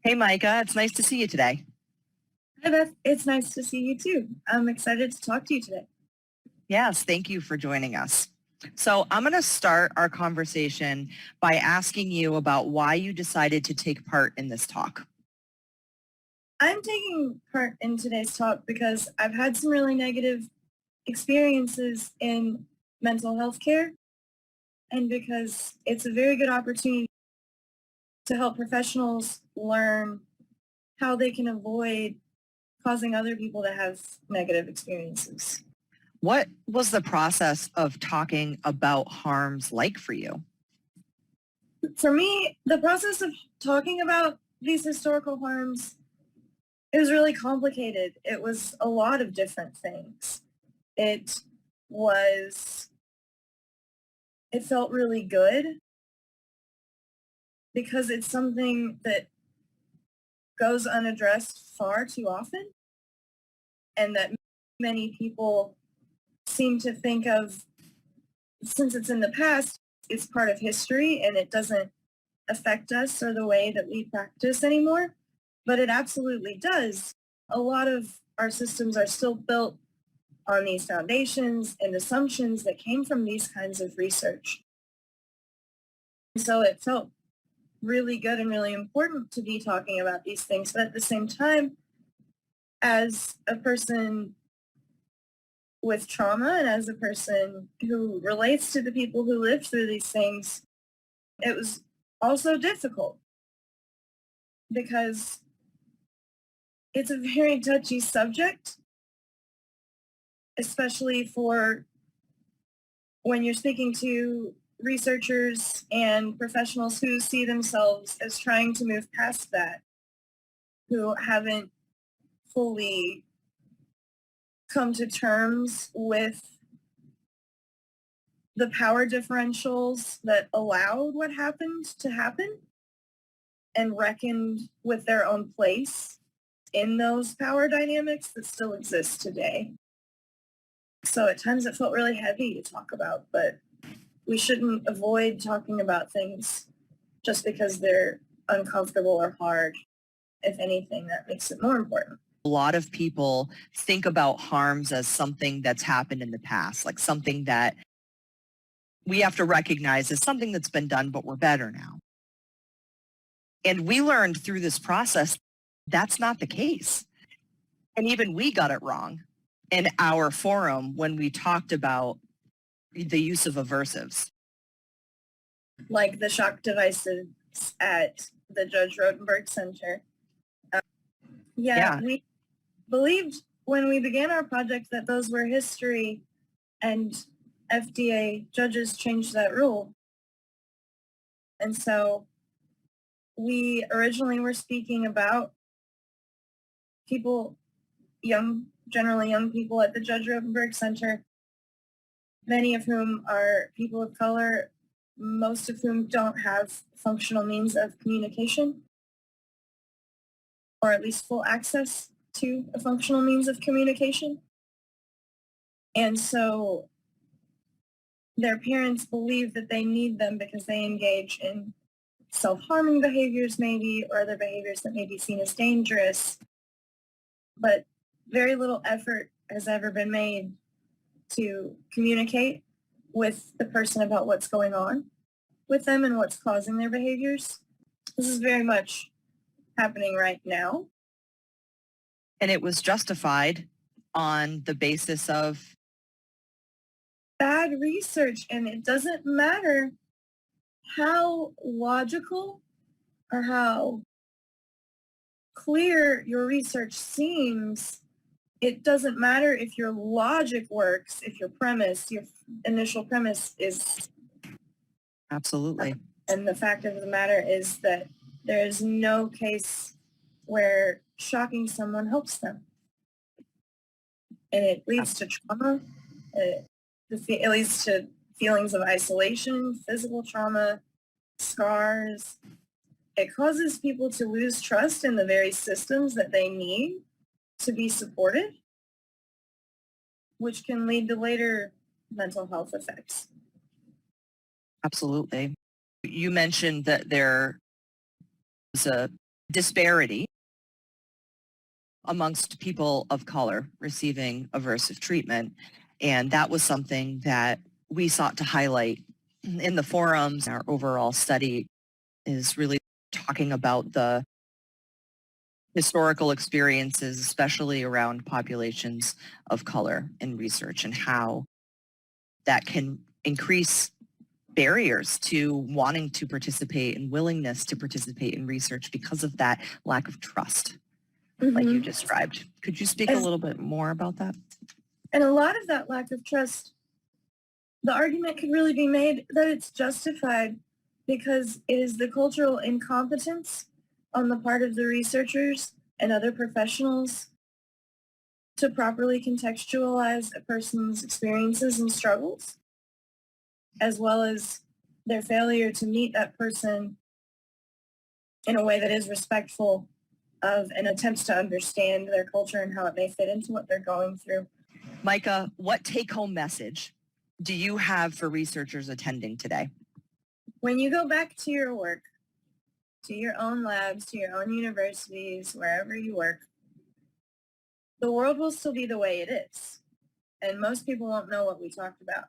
Hey, Micah, it's nice to see you today. Hi, Beth. It's nice to see you too. I'm excited to talk to you today. Yes, thank you for joining us. So I'm going to start our conversation by asking you about why you decided to take part in this talk. I'm taking part in today's talk because I've had some really negative experiences in mental health care, and because it's a very good opportunity to help professionals learn how they can avoid causing other people to have negative experiences. What was the process of talking about harms like for you? For me, the process of talking about these historical harms, it was really complicated. It was a lot of different things. It felt really good because it's something that goes unaddressed far too often, and that many people seem to think of, since it's in the past, it's part of history and it doesn't affect us or the way that we practice anymore. But it absolutely does. A lot of our systems are still built on these foundations and assumptions that came from these kinds of research. So it felt really good and really important to be talking about these things. But at the same time, as a person with trauma and as a person who relates to the people who lived through these things, it was also difficult because it's a very touchy subject, especially for when you're speaking to researchers and professionals who see themselves as trying to move past that, who haven't fully come to terms with the power differentials that allowed what happened to happen and reckoned with their own place in those power dynamics that still exist today. So at times it felt really heavy to talk about, but we shouldn't avoid talking about things just because they're uncomfortable or hard. If anything, that makes it more important. A lot of people think about harms as something that's happened in the past, like something that we have to recognize as something that's been done, but we're better now. And we learned through this process that's not the case. And even we got it wrong in our forum when we talked about the use of aversives. Like the shock devices at the Judge Rotenberg Center. We believed when we began our project that those were history, and FDA judges changed that rule. And so we originally were speaking about people, generally young people at the Judge Rotenberg Center, many of whom are people of color, most of whom don't have functional means of communication, or at least full access to a functional means of communication. And so their parents believe that they need them because they engage in self-harming behaviors maybe, or other behaviors that may be seen as dangerous. But very little effort has ever been made to communicate with the person about what's going on with them and what's causing their behaviors. This is very much happening right now. And it was justified on the basis of bad research, and it doesn't matter how logical or how clear your research seems. It doesn't matter if your logic works, if your initial premise is... Absolutely. And the fact of the matter is that there is no case where shocking someone helps them. And it leads to trauma. It leads to feelings of isolation, physical trauma, scars. It causes people to lose trust in the very systems that they need to be supported, which can lead to later mental health effects. Absolutely. You mentioned that there was a disparity amongst people of color receiving aversive treatment. And that was something that we sought to highlight in the forums. Our overall study is really talking about the historical experiences, especially around populations of color in research, and how that can increase barriers to wanting to participate and willingness to participate in research because of that lack of trust, like you described. Could you speak a little bit more about that? And a lot of that lack of trust, the argument could really be made that it's justified because it is the cultural incompetence on the part of the researchers and other professionals to properly contextualize a person's experiences and struggles, as well as their failure to meet that person in a way that is respectful of and attempts to understand their culture and how it may fit into what they're going through. Micah, what take-home message do you have for researchers attending today? When you go back to your work, to your own labs, to your own universities, wherever you work, the world will still be the way it is. And most people won't know what we talked about.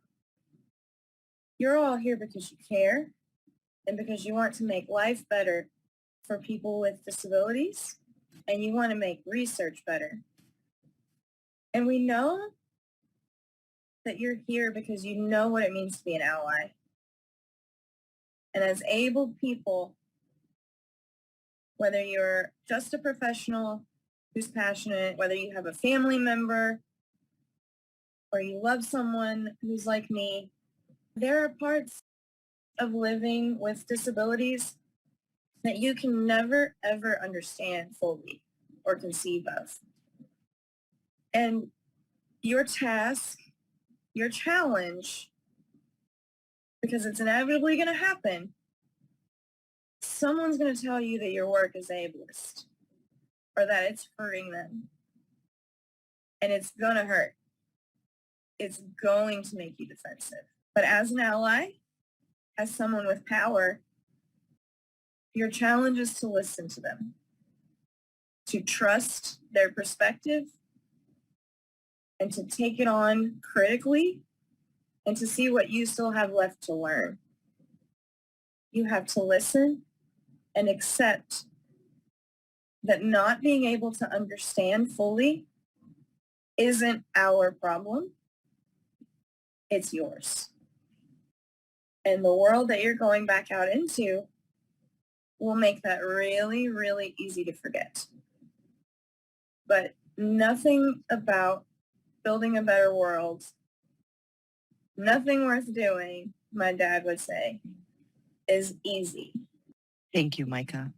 You're all here because you care and because you want to make life better for people with disabilities, and you want to make research better. And we know that you're here because you know what it means to be an ally. And as able people, whether you're just a professional who's passionate, whether you have a family member or you love someone who's like me, there are parts of living with disabilities that you can never, ever understand fully or conceive of. And your task, your challenge, because it's inevitably going to happen, someone's going to tell you that your work is ableist or that it's hurting them. And it's going to hurt. It's going to make you defensive. But as an ally, as someone with power, your challenge is to listen to them, to trust their perspective, and to take it on critically, and to see what you still have left to learn. You have to listen and accept that not being able to understand fully isn't our problem. It's yours. And the world that you're going back out into will make that really, really easy to forget. But nothing about building a better world, nothing worth doing, my dad would say, is easy. Thank you, Micah.